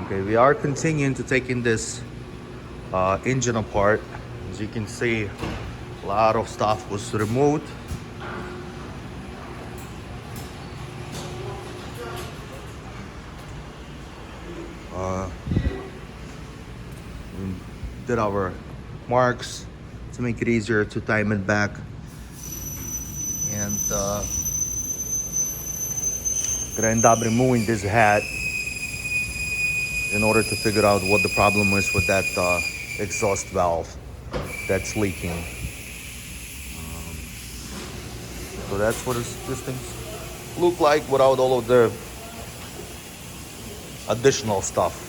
Okay, we are continuing to taking this engine apart. As you can see, a lot of stuff was removed. We did our marks to make it easier to time it back, and gonna end up removing this head in order to figure out what the problem is with that exhaust valve that's leaking. So that's what this thing look like without all of the additional stuff.